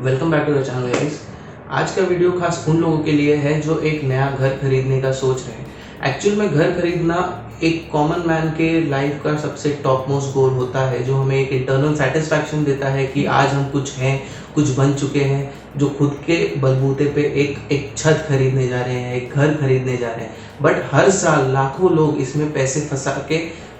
Welcome back to the channel guys. आज का video खास उन लोगों के लिए है जो एक नया घर खरीदने का सोच रहे हैं। एक्चुअल में घर खरीदना एक कॉमन मैन के लाइफ का सबसे टॉप मोस्ट गोल होता है, जो हमें एक इंटरनल सेटिस्फैक्शन देता है कि आज हम कुछ हैं, कुछ बन चुके हैं, जो खुद के बलबूते पे एक छत खरीदने जा रहे हैं, एक घर खरीदने जा रहे हैं। बट हर साल लाखों लोग इसमें पैसे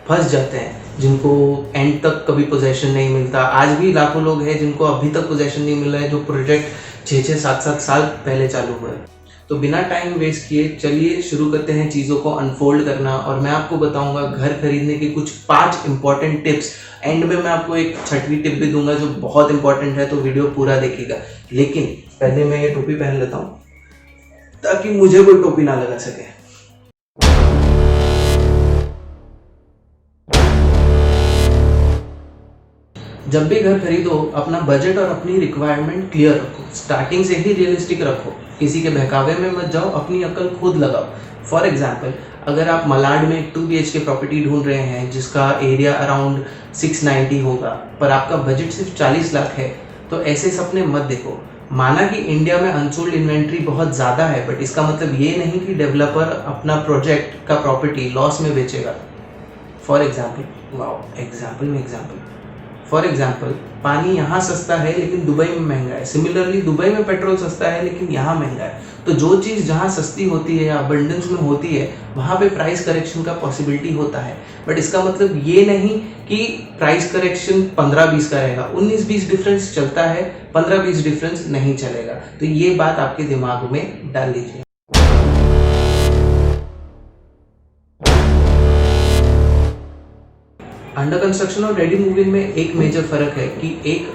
फंस जाते हैं, जिनको एंड तक कभी पोजेशन नहीं मिलता। आज भी लाखों लोग हैं जिनको अभी तक पोजेशन नहीं मिल रहा है, जो प्रोजेक्ट 6-7 साल पहले चालू हुआ है। तो बिना टाइम वेस्ट किए चलिए शुरू करते हैं चीज़ों को अनफोल्ड करना, और मैं आपको बताऊंगा घर खरीदने की कुछ 5 इंपॉर्टेंट टिप्स। एंड में मैं आपको एक 6वीं टिप भी दूंगा जो बहुत इंपॉर्टेंट है, तो वीडियो पूरा देखिएगा। लेकिन पहले मैं ये टोपी पहन लेता हूँ ताकि मुझे कोई टोपी ना लगा सके। जब भी घर खरीदो अपना बजट और अपनी रिक्वायरमेंट क्लियर रखो, स्टार्टिंग से ही रियलिस्टिक रखो, किसी के बहकावे में मत जाओ, अपनी अकल खुद लगाओ। फॉर एग्जाम्पल, अगर आप मलाड में एक 2 BHK प्रॉपर्टी ढूंढ रहे हैं जिसका एरिया अराउंड 690 होगा, पर आपका बजट सिर्फ 40 लाख है, तो ऐसे सपने मत देखो। माना कि इंडिया में अनसोल्ड इन्वेंट्री बहुत ज़्यादा है, बट इसका मतलब ये नहीं कि डेवलपर अपना प्रोजेक्ट का प्रॉपर्टी लॉस में बेचेगा। फॉर एग्जाम्पल, पानी यहाँ सस्ता है लेकिन दुबई में महंगा है। सिमिलरली दुबई में पेट्रोल सस्ता है लेकिन यहाँ महंगा है। तो जो चीज़ जहाँ सस्ती होती है या अबंडेंस में होती है, वहाँ पे प्राइस करेक्शन का पॉसिबिलिटी होता है। बट इसका मतलब ये नहीं कि प्राइस करेक्शन 15-20 का रहेगा। 19-20 डिफरेंस चलता है, 15-20 डिफरेंस नहीं चलेगा। तो ये बात आपके दिमाग में डाल लीजिए। अंडर कंस्ट्रक्शन और रेडी मूविंग में एक मेजर फर्क है कि एक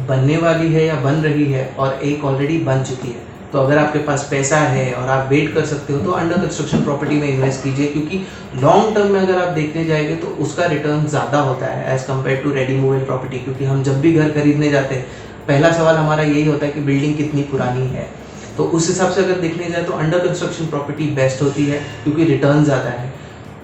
बनने वाली है या बन रही है और एक ऑलरेडी बन चुकी है। तो अगर आपके पास पैसा है और आप वेट कर सकते हो तो अंडर कंस्ट्रक्शन प्रॉपर्टी में इन्वेस्ट कीजिए, क्योंकि लॉन्ग टर्म में अगर आप देखने जाएंगे तो उसका रिटर्न ज़्यादा होता है as compared to ready moving property. क्योंकि हम जब भी घर खरीदने जाते हैं, पहला सवाल हमारा यही होता है कि बिल्डिंग कितनी पुरानी है। तो उस हिसाब से अगर देखने जाए तो अंडर कंस्ट्रक्शन प्रॉपर्टी बेस्ट होती है, क्योंकि रिटर्न ज़्यादा है।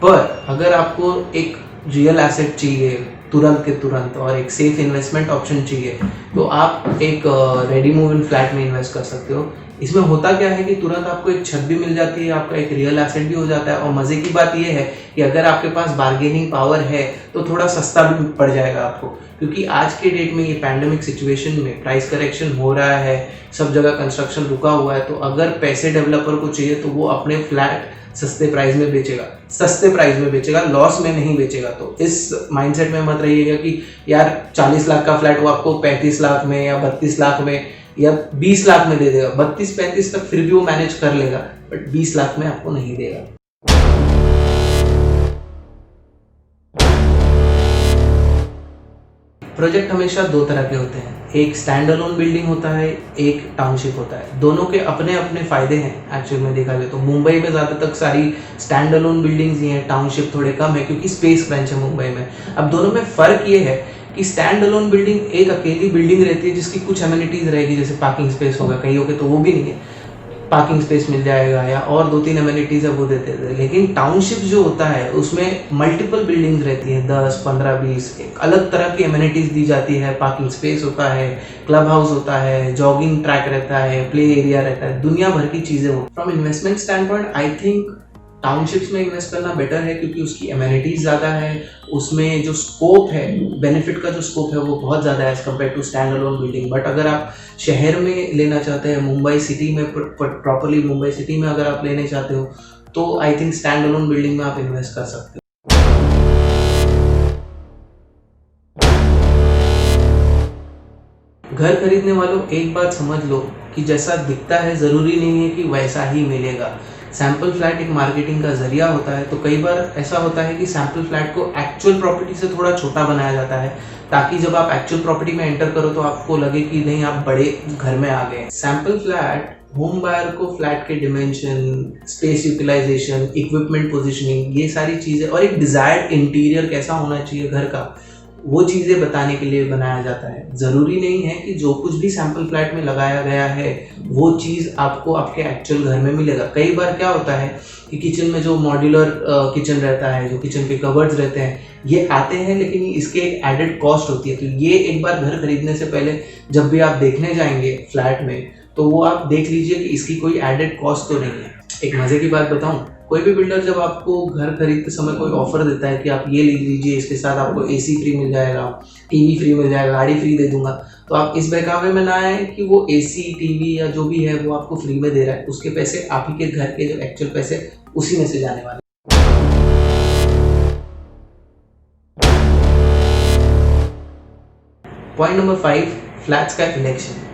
पर अगर आपको एक रियल एसेट चाहिए तुरंत के तुरंत और एक सेफ इन्वेस्टमेंट ऑप्शन चाहिए, तो आप एक रेडी मूविंग फ्लैट में इन्वेस्ट कर सकते हो। इसमें होता क्या है कि तुरंत आपको एक छत भी मिल जाती है, आपका एक रियल एसेट भी हो जाता है। और मज़े की बात यह है कि अगर आपके पास बार्गेनिंग पावर है तो थोड़ा सस्ता भी पड़ जाएगा आपको, क्योंकि आज के डेट में ये पैंडेमिक सिचुएशन में प्राइस करेक्शन हो रहा है, सब जगह कंस्ट्रक्शन रुका हुआ है। तो अगर पैसे डेवलपर को चाहिए तो वो अपने फ्लैट सस्ते प्राइस में बेचेगा, लॉस में नहीं बेचेगा। तो इस माइंडसेट में मत रहिएगा कि यार 40 लाख का फ्लैट वो आपको 35 लाख में या 32 लाख में या 20 लाख में दे देगा। 32-35 तक फिर भी वो मैनेज कर लेगा, बट 20 लाख में आपको नहीं देगा। प्रोजेक्ट हमेशा 2 तरह के होते हैं, एक स्टैंड अलोन बिल्डिंग होता है, एक टाउनशिप होता है। दोनों के अपने अपने फायदे हैं। एक्चुअल में देखा जाए तो मुंबई में ज़्यादातर सारी स्टैंड अलोन बिल्डिंग्स ही हैं, टाउनशिप थोड़े कम है क्योंकि स्पेस क्रंच है मुंबई में। अब दोनों में फ़र्क ये है कि स्टैंड अलोन बिल्डिंग एक अकेली बिल्डिंग रहती है जिसकी कुछ एमिनिटीज़ रहेगी, जैसे पार्किंग स्पेस होगा, कहीं के तो वो भी नहीं है, पार्किंग स्पेस मिल जाएगा या और 2-3 एमिनिटीज़ है वो देते थे। लेकिन टाउनशिप जो होता है उसमें मल्टीपल बिल्डिंग्स रहती हैं, 10, 15, 20 एक अलग तरह की एमिनिटीज़ दी जाती है। पार्किंग स्पेस होता है, क्लब हाउस होता है, जॉगिंग ट्रैक रहता है, प्ले एरिया रहता है, दुनिया भर की चीज़ें होती हैं। From investment stand point I think townships में इन्वेस्ट करना बेटर है, क्योंकि उसकी एमिनिटीज़ ज़्यादा है, उसमें जो स्कोप है, बेनिफिट का जो स्कोप है वो बहुत ज़्यादा है as compared to stand alone building. But अगर आप शहर में लेना चाहते हैं, मुंबई सिटी में प्रॉपरली मुंबई सिटी में अगर आप लेने चाहते हो, तो I think stand alone building में आप इन्वेस्ट कर सकते हो। घर खरीदने वालों एक बात समझ लो कि जैसा दिखता है ज़रूरी नहीं है कि वैसा ही मिलेगा। सैम्पल फ्लैट एक मार्केटिंग का जरिया होता है। तो कई बार ऐसा होता है कि सैम्पल फ्लैट को एक्चुअल प्रॉपर्टी से थोड़ा छोटा बनाया जाता है, ताकि जब आप एक्चुअल प्रॉपर्टी में एंटर करो तो आपको लगे कि नहीं आप बड़े घर में आ गए। सैम्पल फ्लैट होम बायर को फ्लैट के dimension, space utilization, equipment positioning, ये सारी चीज़ें और एक डिज़ायर्ड इंटीरियर कैसा होना चाहिए घर का, वो चीज़ें बताने के लिए बनाया जाता है। ज़रूरी नहीं है कि जो कुछ भी सैम्पल फ्लैट में लगाया गया है वो चीज़ आपको आपके एक्चुअल घर में मिलेगा। कई बार क्या होता है कि किचन में जो मॉड्यूलर किचन रहता है, जो किचन के कवर्ड्स रहते हैं, ये आते हैं लेकिन इसके एक एडेड कॉस्ट होती है। तो ये एक बार घर खरीदने से पहले जब भी आप देखने जाएंगे फ्लैट में, तो वो आप देख लीजिए कि इसकी कोई एडेड कॉस्ट तो नहीं है। एक मज़े की बात बताऊं, कोई भी बिल्डर जब आपको घर खरीदते समय कोई ऑफर देता है कि आप ये ले लीजिए, इसके साथ आपको एसी फ्री मिल जाएगा, टीवी फ्री मिल जाएगा, गाड़ी फ्री दे दूंगा, तो आप इस बहकावे में ना आए कि वो एसी, टीवी या जो भी है वो आपको फ्री में दे रहा है। उसके पैसे आप ही के घर के जो एक्चुअल पैसे उसी में से जाने वाले। पॉइंट नंबर 5, फ्लैट्स का इलेक्शन।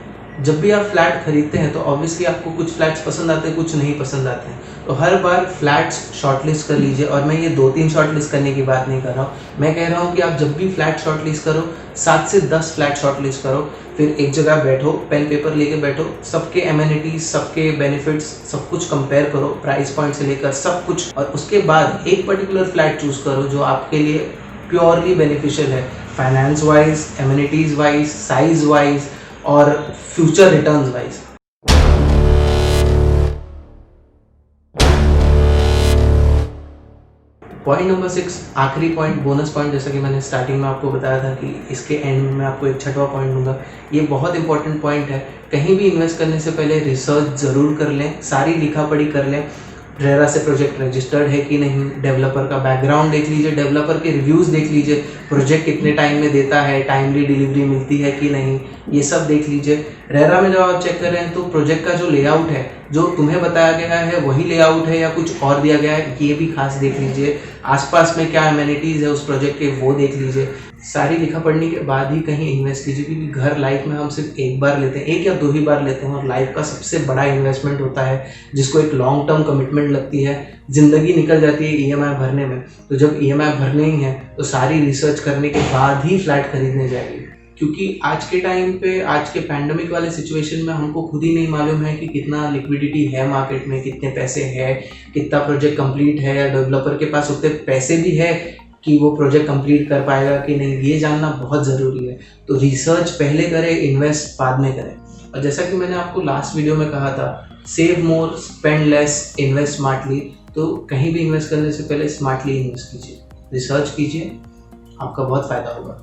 जब भी आप फ्लैट खरीदते हैं तो ऑब्वियसली आपको कुछ फ्लैट्स पसंद आते हैं, कुछ नहीं पसंद आते हैं। तो हर बार फ्लैट्स शॉर्टलिस्ट कर लीजिए। और मैं ये 2-3 शॉर्टलिस्ट करने की बात नहीं कर रहा हूँ, मैं कह रहा हूँ कि आप जब भी फ्लैट शॉर्टलिस्ट करो 7 से 10 फ्लैट शॉर्टलिस्ट करो। फिर एक जगह बैठो, पेन पेपर लेके बैठो, सबके एमिनिटीज, सबके बेनिफिट्स, सब कुछ कंपेयर करो, प्राइस पॉइंट से लेकर सब कुछ, और उसके बाद एक पर्टिकुलर फ्लैट चूज करो जो आपके लिए प्योरली बेनिफिशियल है, finance wise, amenities wise, size wise और future returns wise. Point number 6, आखिरी पॉइंट, बोनस पॉइंट, जैसा कि मैंने स्टार्टिंग में आपको बताया था कि इसके एंड में मैं आपको एक 6वां पॉइंट दूंगा। ये बहुत इंपॉर्टेंट पॉइंट है। कहीं भी इन्वेस्ट करने से पहले रिसर्च ज़रूर कर लें, सारी लिखा पढ़ी कर लें। रेरा से प्रोजेक्ट रजिस्टर्ड है कि नहीं, डेवलपर का बैकग्राउंड देख लीजिए, डेवलपर के रिव्यूज़ देख लीजिए, प्रोजेक्ट कितने टाइम में देता है, टाइमली डिलीवरी मिलती है कि नहीं, ये सब देख लीजिए। रेरा में जब आप चेक कर रहे हैं तो प्रोजेक्ट का जो लेआउट है, जो तुम्हें बताया गया है वही लेआउट है या कुछ और दिया गया है, ये भी खास देख लीजिए। आसपास में क्या एमिनिटीज़ है उस प्रोजेक्ट के, वो देख लीजिए। सारी लिखा पढ़ने के बाद ही कहीं इन्वेस्ट कीजिए, क्योंकि घर लाइफ में हम सिर्फ एक बार लेते हैं, 1 या 2 ही बार लेते हैं, और लाइफ का सबसे बड़ा इन्वेस्टमेंट होता है जिसको एक लॉन्ग टर्म कमिटमेंट लगती है। ज़िंदगी निकल जाती है ईएमआई भरने में, तो जब ईएमआई भरने ही है तो सारी रिसर्च करने के बाद ही फ्लैट खरीदने जाएगी। क्योंकि आज के टाइम पे, आज के पैंडमिक वाले सिचुएशन में हमको खुद ही नहीं मालूम है कि कितना लिक्विडिटी है मार्केट में, कितने पैसे है, कितना प्रोजेक्ट कंप्लीट है, या डेवलपर के पास उतने पैसे भी है कि वो प्रोजेक्ट कंप्लीट कर पाएगा कि नहीं, ये जानना बहुत ज़रूरी है। तो रिसर्च पहले करें, इन्वेस्ट बाद में करें। और जैसा कि मैंने आपको लास्ट वीडियो में कहा था, सेव मोर, स्पेंड लेस, इन्वेस्ट स्मार्टली। तो कहीं भी इन्वेस्ट करने से पहले स्मार्टली इन्वेस्ट कीजिए, रिसर्च कीजिए, आपका बहुत फ़ायदा होगा।